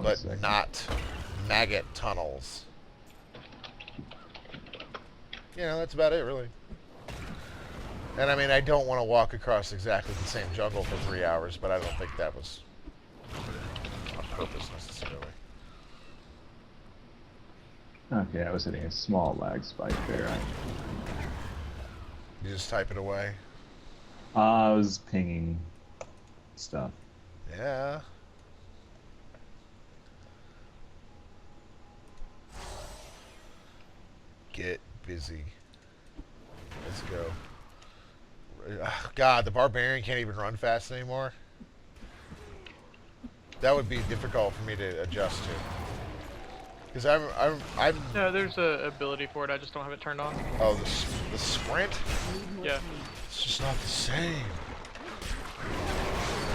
but not maggot tunnels. Yeah, that's about it, really. And I mean, I don't want to walk across exactly the same jungle for 3 hours, but I don't think that was on purpose necessarily. Okay, I was hitting a small lag spike there. You just type it away. I was pinging stuff. Yeah. Get busy. Let's go. God, the barbarian can't even run fast anymore. That would be difficult for me to adjust to. Because I'm. No, there's a ability for it. I just don't have it turned on. Oh, the sprint. Yeah. It's just not the same.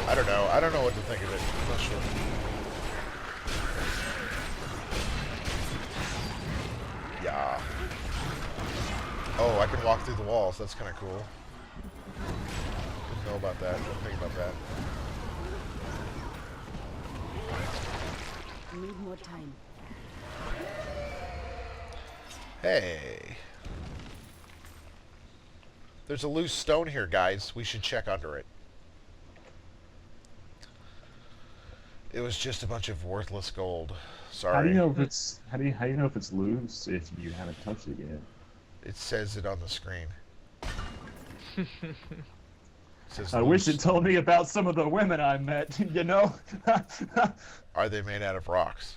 I don't know. I don't know what to think of it. I'm not sure. Yeah. Oh, I can walk through the walls. That's kind of cool. Didn't know about that. Didn't think about that. Need more time. Hey. There's a loose stone here, guys. We should check under it. It was just a bunch of worthless gold. Sorry. How do you know if it's how do you know if it's loose if you haven't touched it yet? It says it on the screen. It says I loose. wish it told me about some of the women I met. You know. Are they made out of rocks?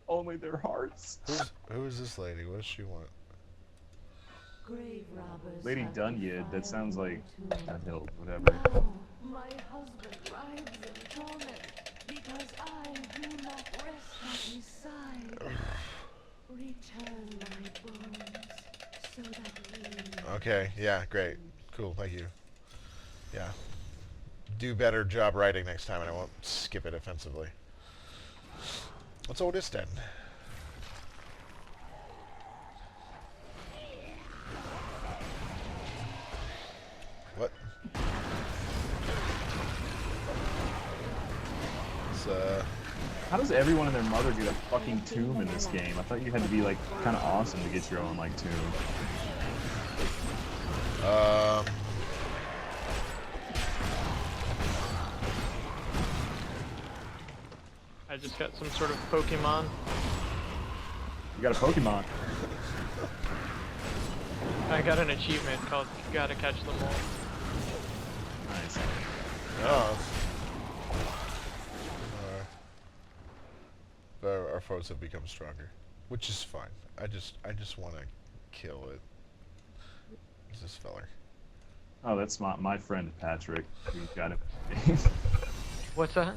Only their hearts. Who is this lady? What does she want? Grave robbers. Lady Dunyid. That sounds like a hill, whatever. Oh, my husband writhes in torment because I do not rest at his side. Return my bones so that he. Okay, yeah, great. Cool, thank you. Yeah. Do better job writing next time and I won't skip it offensively. What's all this then? What? It's, How does everyone and their mother get a fucking tomb in this game? I thought you had to be like kind of awesome to get your own like tomb. I just got some sort of Pokemon. You got a Pokemon. I got an achievement called Gotta Catch Them All. Nice. oh. But our foes have become stronger, which is fine. I just want to kill it. Who's this feller? Oh, that's my friend Patrick. Who got it. What's that?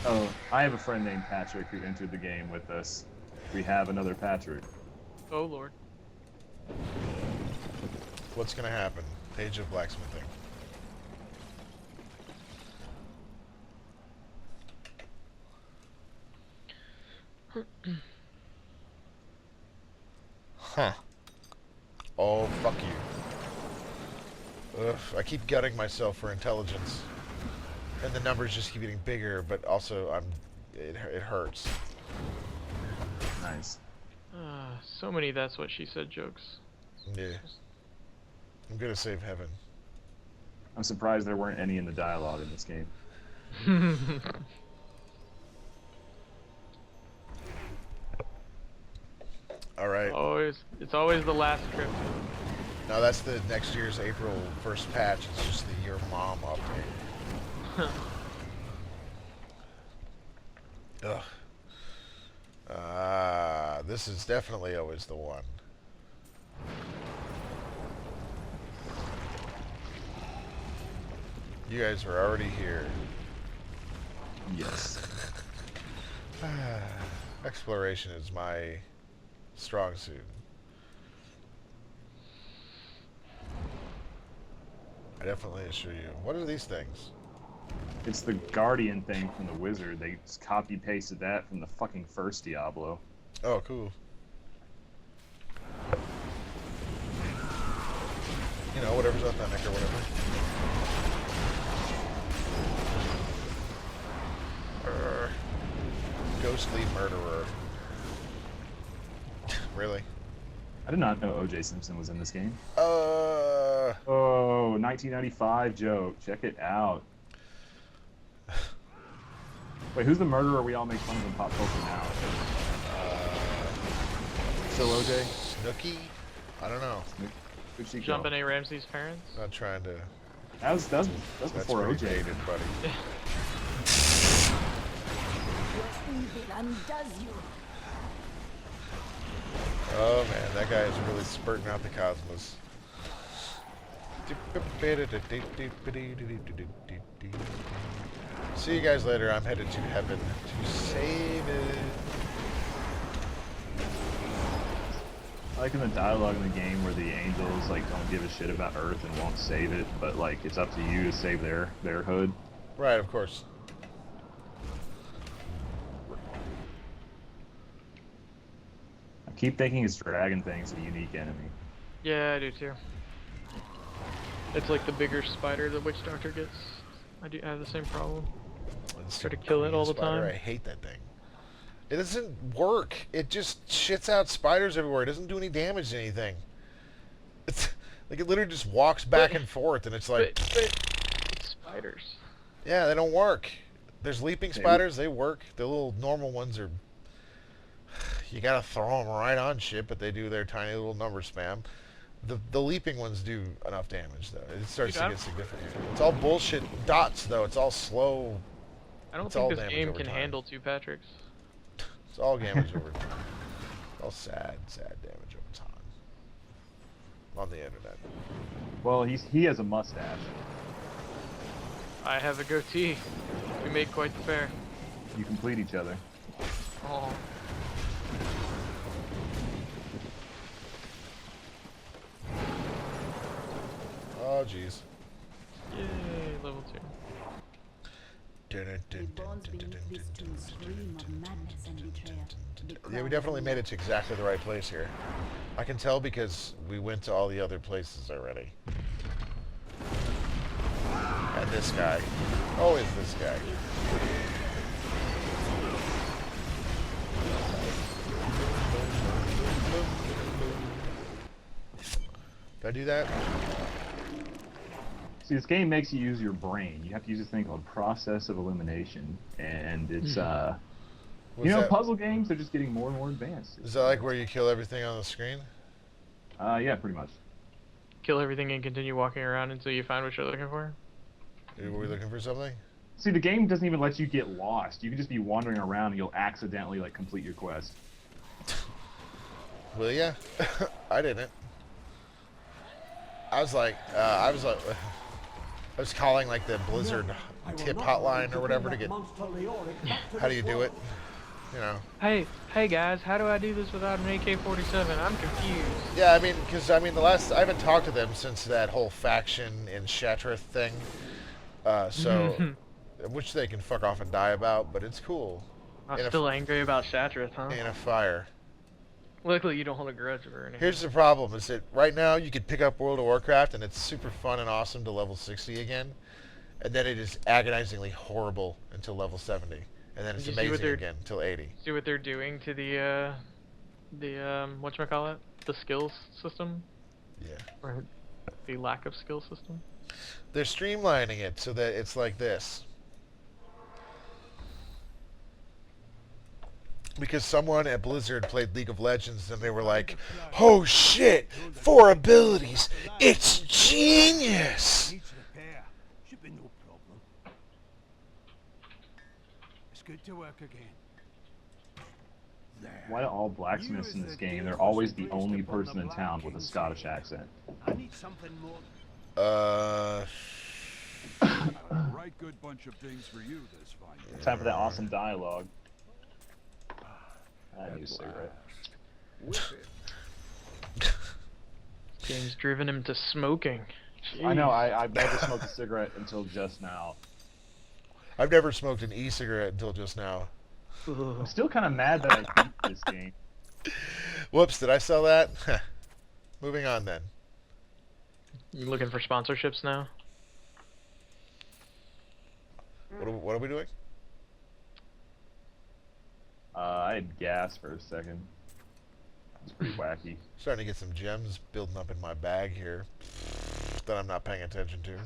Oh, I have a friend named Patrick who entered the game with us. We have another Patrick. Oh lord. What's gonna happen? Page of blacksmithing. Huh. Oh, fuck you. Ugh, I keep gutting myself for intelligence. And the numbers just keep getting bigger, but also it hurts. Nice. So many that's what she said jokes. Yeah. I'm gonna save heaven. I'm surprised there weren't any in the dialogue in this game. Alright. It's always the last trip. Now that's the next year's April 1st patch. It's just the Your Mom update. Ugh. This is definitely always the one. You guys were already here. Yes. Exploration is my strong suit. I definitely assure you. What are these things? It's the Guardian thing from the Wizard. They just copy-pasted that from the fucking first Diablo. Oh, cool. You know, whatever's authentic or whatever. ghostly murderer. Really? I did not know O.J. Simpson was in this game. Uh, Oh, 1995 joke. Check it out. Wait, who's the murderer we all make fun of in pop culture now? Still O.J.? Snooki? I don't know. Who'd she kill? Jumping A. Ramsey's parents. Not trying to. That's That's before pretty O.J. dated, buddy. Your evil undoes you. Oh man, that guy is really spurting out the cosmos. See you guys later. I'm headed to heaven to save it. I like in the dialogue in the game where the angels like don't give a shit about Earth and won't save it, but like it's up to you to save their hood. Right, of course. I keep thinking it's dragon thing's a unique enemy. Yeah, I do too. It's like the bigger spider the witch doctor gets. I have the same problem. It's Try to kill it all the spider. time. I hate that thing. It doesn't work. It just shits out spiders everywhere. It doesn't do any damage to anything. It's like it literally just walks back and forth, and it's like, But it's spiders. yeah, they don't work. There's leaping spiders. They work. The little normal ones are. You gotta throw them right on shit, but they do their tiny little number spam. The leaping ones do enough damage though. It starts Dude, to get significant. It's all bullshit dots though. It's all slow. I don't It's all think this damage game over can time. handle 2 Patricks. It's all damage over time. All sad damage over time. On the internet. Well, he has a mustache. I have a goatee. We made quite the pair. You complete each other. Oh. Oh jeez. Yay, level 2. Yeah, we definitely made it to exactly the right place here. I can tell because we went to all the other places already. And this guy. Always this guy. Did I do that? See, this game makes you use your brain. You have to use this thing called process of elimination, and it's Was that, puzzle games are just getting more and more advanced. is that like where you kill everything on the screen? Yeah, pretty much. Kill everything and continue walking around until you find what you're looking for. Were we looking for something? See, the game doesn't even let you get lost. You can just be wandering around and you'll accidentally like complete your quest. Will ya? I didn't. I was calling like the Blizzard tip hotline or whatever to get. How do you do it? You know. Hey guys, how do I do this without an AK-47? I'm confused. Yeah, I mean, because I haven't talked to them since that whole faction in Shatrith thing. So, which they can fuck off and die about, but it's cool. I'm still angry about Shatrith, huh? In a fire. Luckily, you don't hold a grudge or anything. Here's the problem: is that right now you could pick up World of Warcraft and it's super fun and awesome to level 60 again, and then it is agonizingly horrible until level 70, and then it's Did you see what amazing again until 80. See what they're doing to the whatchamacallit? The skills system? Yeah. Or the lack of skill system? They're streamlining it so that it's like this. Because someone at Blizzard played League of Legends and they were like, oh shit, 4 abilities, it's genius! Should be no problem. It's good to work again. There. Why do all blacksmiths in this game, they're always the only person in town with a Scottish accent? I need something more. Right good bunch of things for you this fine day. Time for that awesome dialogue. I need a cigarette. Game's driven him to smoking. I know, Jeez. I've never smoked a cigarette until just now. I've never smoked an e-cigarette until just now. I'm still kind of mad that I beat this game. Whoops, did I sell that? Moving on then. You looking for sponsorships now? What are we doing? I had gas for a second. It's pretty wacky. Starting to get some gems building up in my bag here that I'm not paying attention to.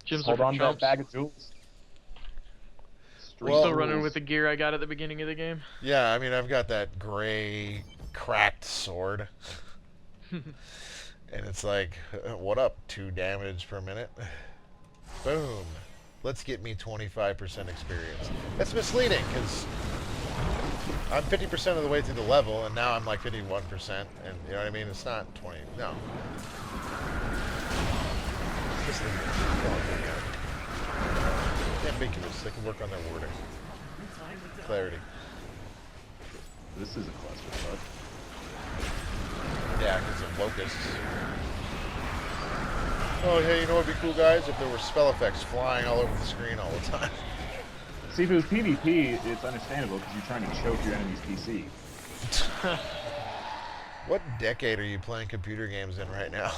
Gyms Hold are on for to that chumps. bag of jewels. I'm Well- still running with the gear I got at the beginning of the game. Yeah, I mean, I've got that gray, cracked sword. And it's like, what up? 2 damage per minute? Boom. Let's get me 25% experience. That's misleading, because I'm 50% of the way through the level, and now I'm like 51%, and you know what I mean? It's not 20. No. Misleading. Ambiguous. They can work on their wording. Clarity. This is a clusterfuck. Yeah, because of locusts. Oh, hey, you know what would be cool, guys? If there were spell effects flying all over the screen all the time. See, if it was PvP, it's understandable because you're trying to choke your enemy's PC. What decade are you playing computer games in right now?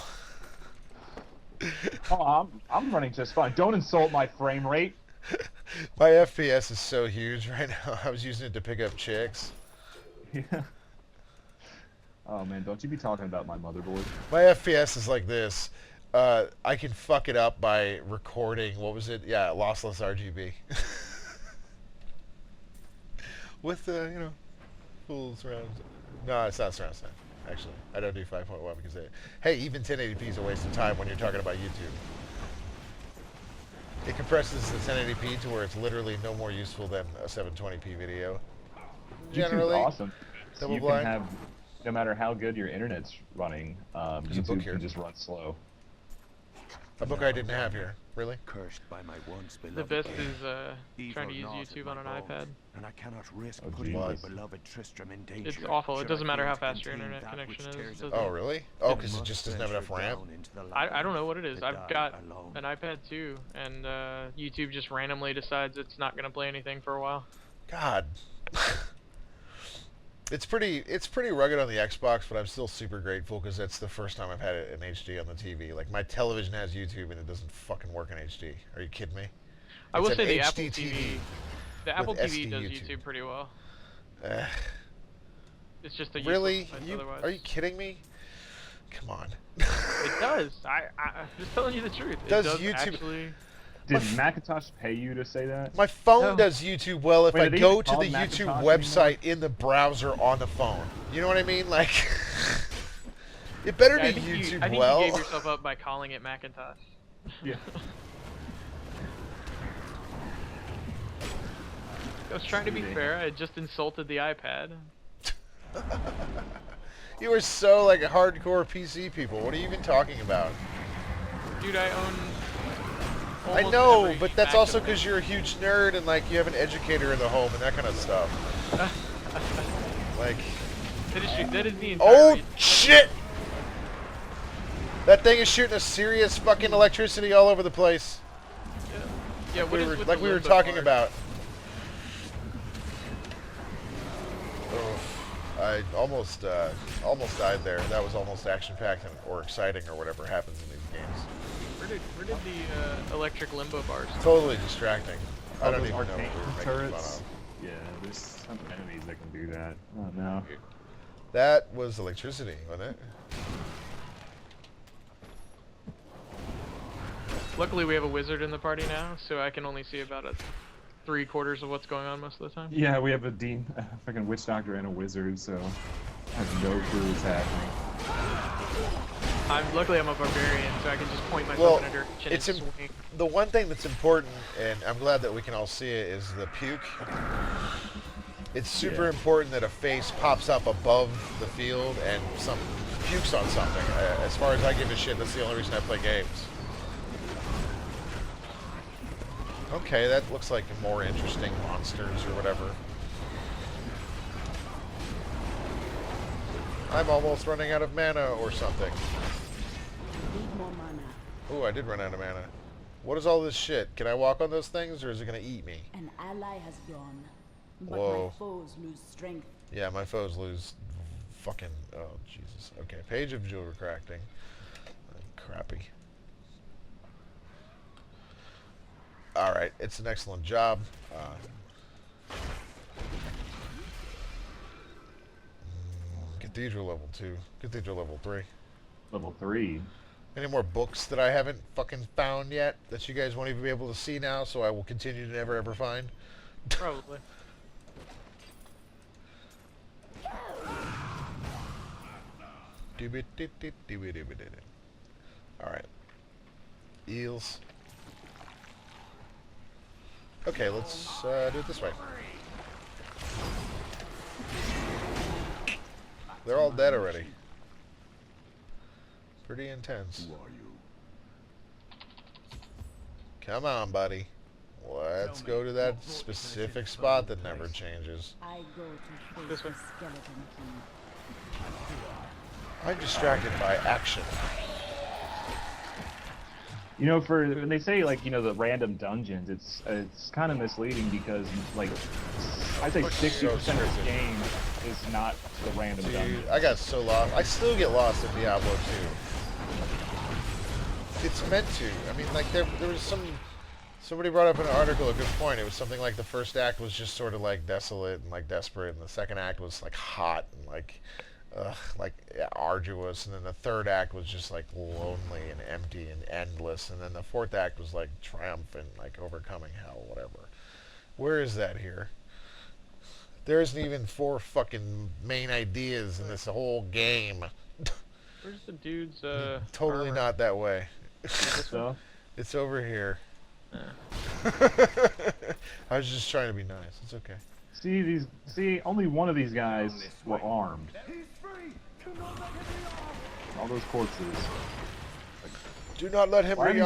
Oh, I'm running just fine. Don't insult my frame rate. My FPS is so huge right now. I was using it to pick up chicks. Yeah. Oh man, don't you be talking about my motherboard. My FPS is like this. I can fuck it up by recording, what was it? Yeah, lossless RGB. With the, you know, full surround. No, it's not surround sound. Actually, I don't do 5.1 because hey, even 1080p is a waste of time when you're talking about YouTube. It compresses the 1080p to where it's literally no more useful than a 720p video. Generally, YouTube's awesome. double You blind. can have, no matter how good your internet's running, There's a book YouTube here. can just run slow. A book I didn't have here. Really? Cursed by my once The beloved best game. is trying to use Evil YouTube gnawed on at an my iPad. bones, and I cannot risk Oh, putting my geez. beloved Tristram in danger. It's awful. It should doesn't I matter how fail to fast your contain internet that which connection is. tears It us doesn't- Oh, really? Oh, It because it must just doesn't have enough venture ramp? down into the I land don't know what it is. to I've die got alone. an iPad too, and YouTube just randomly decides it's not going to play anything for a while. God. It's pretty rugged on the Xbox, but I'm still super grateful because that's the first time I've had it in HD on the TV. Like, my television has YouTube and it doesn't fucking work in HD. Are you kidding me? I will It's say an the HD Apple TV, TV the Apple with TV SD does YouTube. YouTube pretty well. Eh, It's just a really? useless device otherwise. Are you kidding me? Come on. It does. I'm just telling you the truth. Does it does YouTube- actually? Did Macintosh pay you to say that? My phone No. does YouTube well if Wait, I are they go even to called the YouTube Macintosh website in the browser on the phone. You know what I mean? Like, it better Yeah, be I think YouTube I think well. you gave yourself up by calling it Macintosh. Yeah. I was trying to be fair. I just insulted the iPad. You are so like hardcore PC people. What are you even talking about? Dude, I own. I almost know, every but that's Mac also in the- because you're a huge nerd and like you have an educator in the home and that kind of stuff. Like, That is the entire oh reason. shit! That thing is shooting a serious fucking electricity all over the place. Yeah, what is with Like the we were limbo talking bar? about. Oh, I almost died there. That was almost action-packed or exciting or whatever happens in these games. Where did the electric limbo bars? Totally distracting. I don't those even know what we arcane were making turrets. fun of. Yeah, there's some enemies that can do that. Oh no. That was electricity, wasn't it? Luckily, we have a wizard in the party now, so I can only see about 3/4 of what's going on most of the time. Yeah, we have a freaking witch doctor and a wizard, so I have no clue what's happening. Luckily I'm a barbarian, so I can just point myself Well, in a direction it's and swing. the one thing that's important, and I'm glad that we can all see it, is the puke. It's super Yeah. important that a face pops up above the field and some pukes on something. As far as I give a shit, that's the only reason I play games. Okay, that looks like more interesting monsters or whatever. I'm almost running out of mana or something. Need more mana. Ooh, I did run out of mana. What is all this shit? Can I walk on those things or is it gonna eat me? An ally has gone, but Whoa. my foes lose strength. Yeah, my foes lose fucking... Oh, Jesus. Okay, page of jewel retracting. Crappy. Alright, it's an excellent job. Cathedral level 2. Cathedral level 3. Level 3. Any more books that I haven't fucking found yet that you guys won't even be able to see now, so I will continue to never ever find? Probably. Alright. Eels. Okay, let's do it this way. They're all dead already. Pretty intense. Who are you? Come on, buddy. Let's go to that specific spot that never changes. I go to face This way. the skeleton king. I'm distracted by action. You know, for when they say like, you know, the random dungeons, it's kind of misleading because like I'd say 60% of the game is not the random dungeon. Dude, I got so lost. I still get lost in Diablo 2. It's meant to. I mean, like there was somebody brought up in an article a good point. It was something like the first act was just sort of like desolate and like desperate, and the second act was like hot and like arduous, and then the third act was just like lonely and empty and endless, and then the fourth act was like triumphant, like overcoming hell, whatever. Where is that here? There isn't even 4 fucking main ideas in this whole game. Where's the dude's Totally armor? not that way. So, It's over here. I was just trying to be nice. It's okay. see, only one of these guys were armed. All those corpses. Do not let him Why are these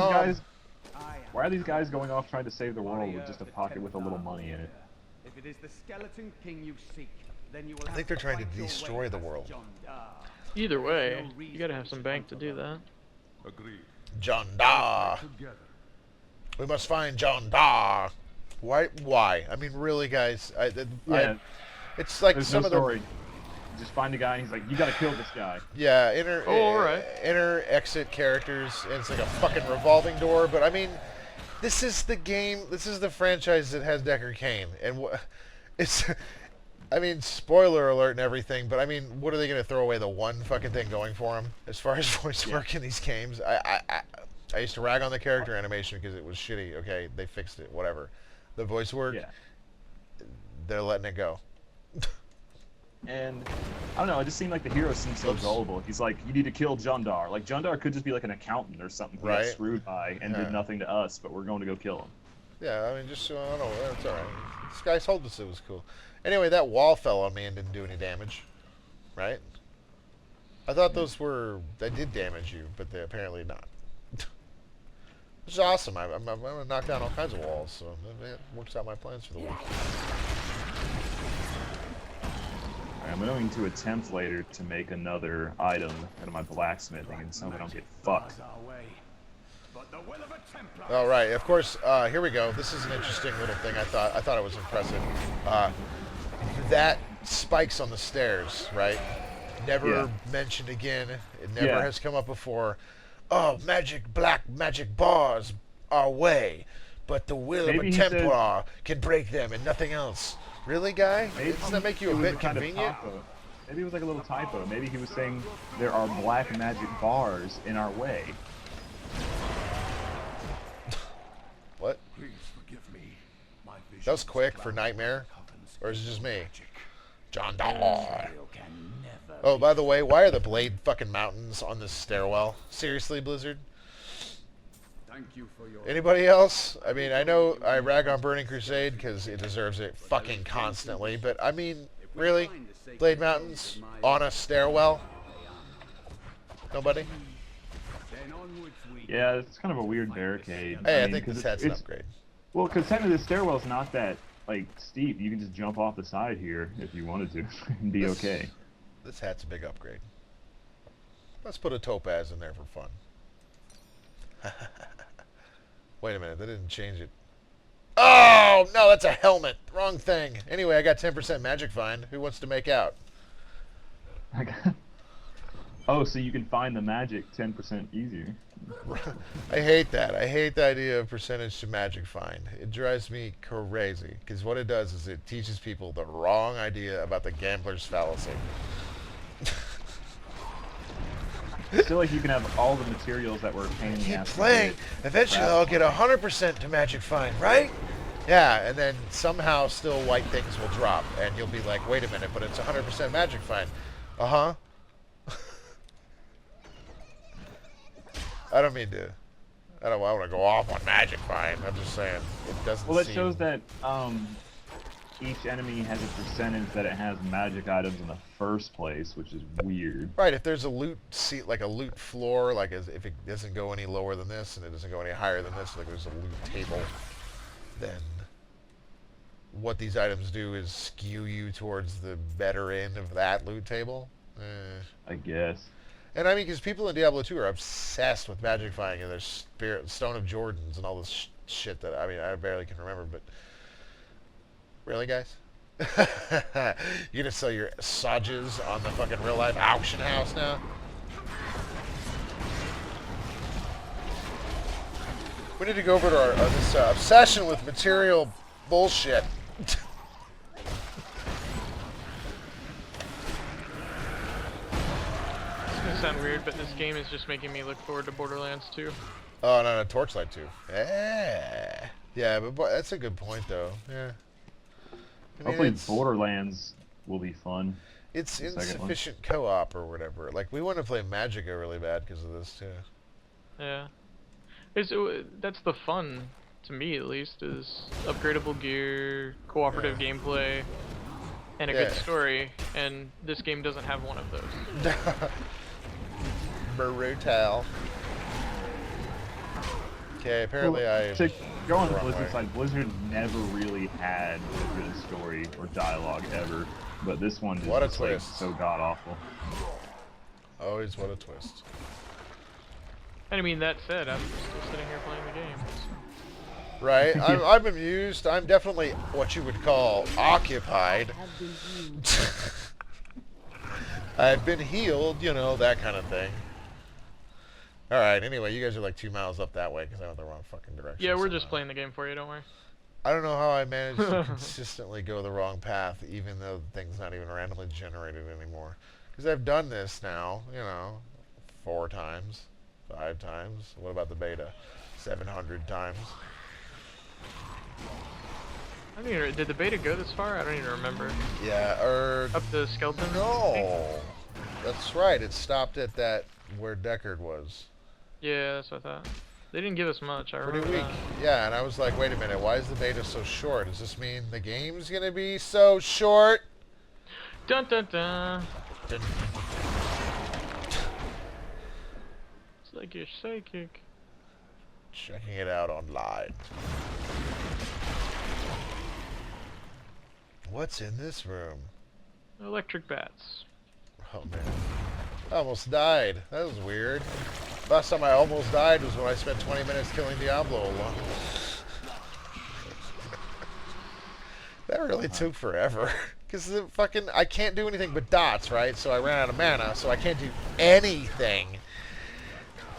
rearm. guys going off trying to save the world with just a pocket with a little money in it? If it is the skeleton king you seek, then you will I think they're trying to destroy the world. Either way, you gotta have some bank to do that. Agreed. John Da. Together. We must find John Da. Why? Why? I mean, really, guys. Yeah, It's like there's some no of the story. You just find a guy and he's like, you gotta kill this guy. yeah alright. inner exit characters, and it's like a fucking revolving door. But I mean, this is the game. This is the franchise that has Deckard Cain, and it's. I mean, spoiler alert and everything, but I mean, what are they going to throw away the one fucking thing going for him as far as voice work in these games? I used to rag on the character animation because it was shitty. Okay, they fixed it. Whatever. The voice work, Yeah. they're letting it go. And I don't know, it just seemed like the hero seemed so Oops. gullible. He's like, you need to kill Jundar. Like, Jundar could just be like an accountant or something who got Right. screwed by and Yeah. did nothing to us, but we're going to go kill him. Yeah, I mean, just I don't know. That's all right. This guy told us it was cool. Anyway, that wall fell on me and didn't do any damage, right? I thought those were they did damage you, but they apparently not. Which is awesome. I'm gonna knock down all kinds of walls, so it works out my plans for the week. Alright, I'm going to attempt later to make another item out of my blacksmithing and so I don't get fucked. All right, of course. Here we go. This is an interesting little thing. I thought it was impressive. That spikes on the stairs, right? Never Yeah. mentioned again. It never Yeah. has come up before. Oh, black magic bars our way, but the will Maybe of a he said- Templar can break them and nothing else. Really, guy? Doesn't that make you it a was bit kind of convenient? typo. Maybe it was like a little typo. Maybe he was saying there are black magic bars in our way. What? Please forgive me. My vision That was quick for Nightmare, or is it just me? John Doe. Oh, by the way, why are the Blade fucking mountains on this stairwell? Seriously, Blizzard? Thank you for your Anybody else? I mean, I know I rag on Burning Crusade because it deserves it fucking constantly, but I mean, really? Blade Mountains on a stairwell? Nobody? Then onwards we Yeah, it's kind of a weird barricade. Hey, I mean, think 'cause this hat's an upgrade. Well, because technically the stairwell's not that like steep. You can just jump off the side here if you wanted to and be This- okay. This hat's a big upgrade. Let's put a topaz in there for fun. Wait a minute, that didn't change it. Oh, no, that's a helmet. Wrong thing. Anyway, I got 10% magic find. Who wants to make out? Oh, so you can find the magic 10% easier. I hate that. I hate the idea of percentage to magic find. It drives me crazy because what it does is it teaches people the wrong idea about the gambler's fallacy. I feel like you can have all the materials that were a pain in the Keep ass. to playing. get. Eventually I'll get 100% to Magic Find, right? Yeah, and then somehow still white things will drop, and you'll be like, wait a minute, but it's 100% Magic Find. Uh-huh. I don't mean to... I want to go off on Magic Find. I'm just saying, it doesn't Well, it seem... shows that each enemy has a percentage that it has magic items in the first place, which is weird. Right, if there's a loot seat, like a loot floor, like if it doesn't go any lower than this and it doesn't go any higher than this, like there's a loot table, then what these items do is skew you towards the better end of that loot table. I guess. And I mean, because people in Diablo 2 are obsessed with magic finding and their Stone of Jordans and all this shit that, I mean, I barely can remember, but... Really, guys? You gonna sell your Sajas on the fucking real-life auction house now? We need to go over to our this obsession with material bullshit. It's gonna sound weird, but this game is just making me look forward to Borderlands 2. Oh, no, Torchlight 2. Yeah, but that's a good point, though. Yeah. I mean, Hopefully Borderlands will be fun. It's The second one. insufficient co-op or whatever. Like, we want to play Magicka really bad because of this, too. Yeah. That's the fun, to me at least, is upgradable gear, cooperative gameplay, and a good story, and this game doesn't have one of those. Brutal. Okay, apparently To go on the Blizzard side, Blizzard never really had a good story or dialogue ever, but this one is What a just, like, twist. so god awful. Always what a twist. And I mean, that said, I'm still sitting here playing the game. So. Right? I'm amused. I'm definitely what you would call occupied. I've been healed, you know, that kind of thing. Alright, anyway, you guys are like 2 miles up that way because I went the wrong fucking direction. Yeah, we're just playing the game for you, don't worry. I don't know how I managed to consistently go the wrong path, even though the thing's not even randomly generated anymore. Because I've done this now, you know, 4 times, 5 times. What about the beta? 700 times. I don't even, did the beta go this far? I don't even remember. Yeah, Up the skeleton? No! That's right, it stopped at that where Deckard was. Yeah, that's what I thought. They didn't give us much, I Pretty remember weak. that. Yeah, and I was like, wait a minute, why is the beta so short? Does this mean the game's gonna be so short? Dun dun dun! Dun. It's like you're psychic. Checking it out online. What's in this room? Electric bats. Oh man. I almost died. That was weird. Last time I almost died was when I spent 20 minutes killing Diablo alone. That really took forever. Because I can't do anything but dots, right? So I ran out of mana, so I can't do anything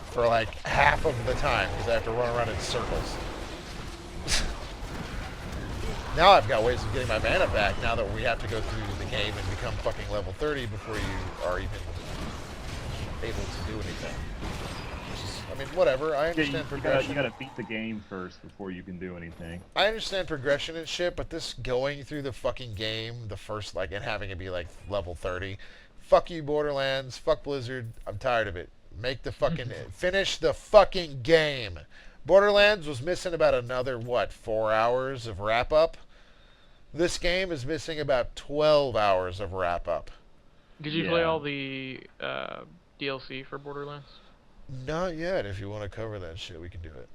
for like half of the time because I have to run around in circles. Now I've got ways of getting my mana back now that we have to go through the game and become fucking level 30 before you are even able to do anything. I mean, whatever. I understand progression. You gotta beat the game first before you can do anything. I understand progression and shit, but this going through the fucking game, the first, like, and having it be, like, level 30. Fuck you, Borderlands. Fuck Blizzard. I'm tired of it. Make the fucking... finish the fucking game. Borderlands was missing about another, what, 4 hours of wrap-up? This game is missing about 12 hours of wrap-up. Did you play all the DLC for Borderlands? Not yet. If you want to cover that shit, we can do it.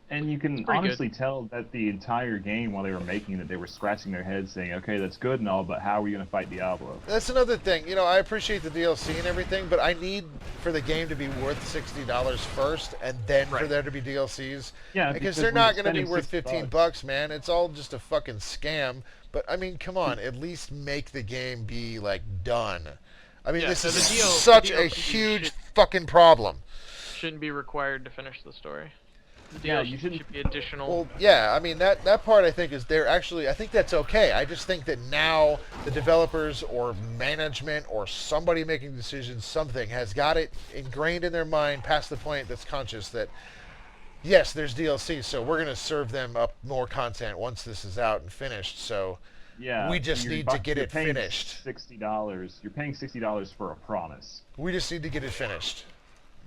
And you can honestly tell that the entire game, while they were making it, they were scratching their heads saying, okay, that's good and all, but how are we going to fight Diablo? That's another thing. You know, I appreciate the DLC and everything, but I need for the game to be worth $60 first, and then for there to be DLCs. Yeah, because they're not going to be worth $15, man. It's all just a fucking scam. But, I mean, come on. At least make the game be, like, done. I mean, this is such a huge fucking problem. Shouldn't be required to finish the story. The Yeah, DLC you shouldn't. should be additional. Well, yeah, I mean that part I think is they're actually I think that's okay. I just think that now the developers or management or somebody making decisions, something has got it ingrained in their mind past the point that's conscious that yes, there's DLC, so we're gonna serve them up more content once this is out and finished. So Yeah, we just need to get you're it paying finished. $60. You're paying $60 for a promise. We just need to get it finished.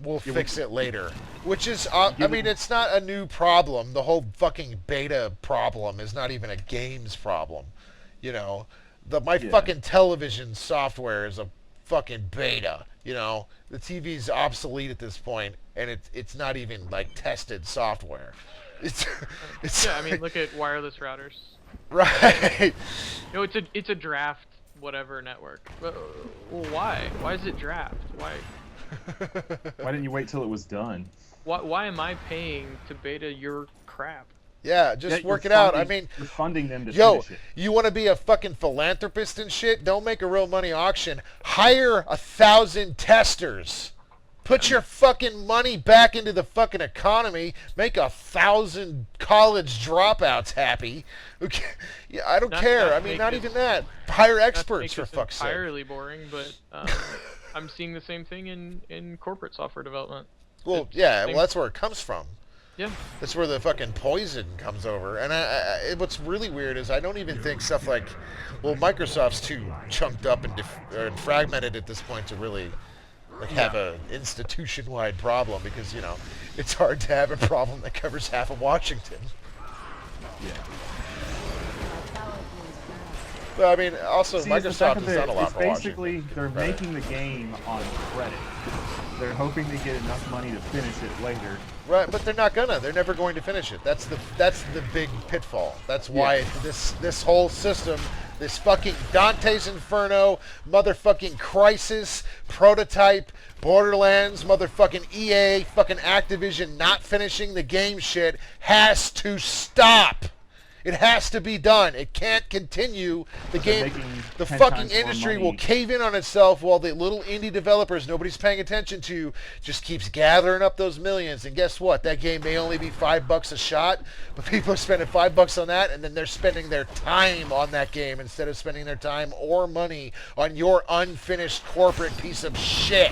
We'll Yeah, fix it later. Which is, I mean, it's not a new problem. The whole fucking beta problem is not even a games problem. You know, my fucking television software is a fucking beta. You know, the TV's obsolete at this point, and it's not even like tested software. It's Yeah, I mean, look at wireless routers. right. No, it's a draft whatever network. Well, why? Why is it draft? Why? Why didn't you wait till it was done? Why am I paying to beta your crap? Yeah, just Yeah, work you're it out. I funding- mean, you're funding them to yo, finish it. you want to be a fucking philanthropist and shit? Don't make a real money auction. Hire 1,000 testers. Put your fucking money back into the fucking economy. Make 1,000 college dropouts happy. Okay. Yeah, I don't care. I mean, not even that. Hire experts for fuck's sake. Entirely boring, but I'm seeing the same thing in corporate software development. Well, It's yeah, same- well, that's where it comes from. Yeah. That's where the fucking poison comes over. And what's really weird is I don't even think stuff like, well, Microsoft's too chunked up and fragmented at this point to really like have a institution-wide problem because, you know, it's hard to have a problem that covers half of Washington. But I mean, also See, it's the fact Microsoft that has done a lot it's for basically Washington. they're Right. making the game on credit. They're hoping to get enough money to finish it later. Right, but they're not gonna. They're never going to finish it. That's the big pitfall. That's why this whole system, this fucking Dante's Inferno, motherfucking Crisis, Prototype, Borderlands, motherfucking EA, fucking Activision not finishing the game shit has to stop. It has to be done. It can't continue. The They're game, making the 10 fucking times more industry will money. cave in on itself while the little indie developers nobody's paying attention to just keeps gathering up those millions. And guess what? That game may only be $5 a shot, but people are spending $5 on that, and then they're spending their time on that game instead of spending their time or money on your unfinished corporate piece of shit.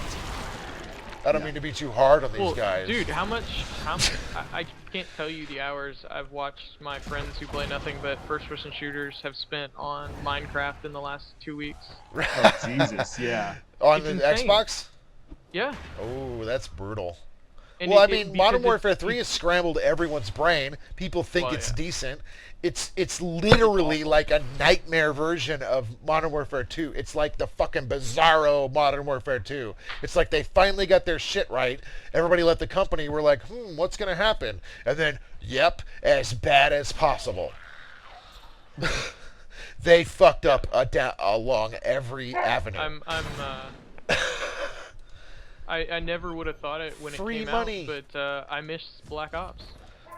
I don't mean to be too hard on these Well, guys. dude, I can't tell you the hours I've watched my friends who play nothing but first-person shooters have spent on Minecraft in the last 2 weeks. Oh Jesus, yeah. On It's the insane. Xbox? Yeah. Oh, that's brutal. And Well, I it- mean, because Modern it- Warfare 3 has scrambled everyone's brain. People think Well, it's yeah. decent. It's literally like a nightmare version of Modern Warfare 2. It's like the fucking bizarro Modern Warfare 2. It's like they finally got their shit right. Everybody left the company. We're like, what's going to happen? And then, yep, as bad as possible. They fucked up along every avenue. I never would have thought it when Free it came money. out, but I miss Black Ops.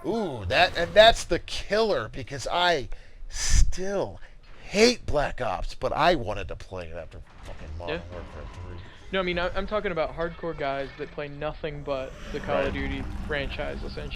Ooh, that's the killer because I still hate Black Ops, but I wanted to play it after fucking Modern Warfare 3. No, I mean I'm talking about hardcore guys that play nothing but the Call of Duty franchise, essentially.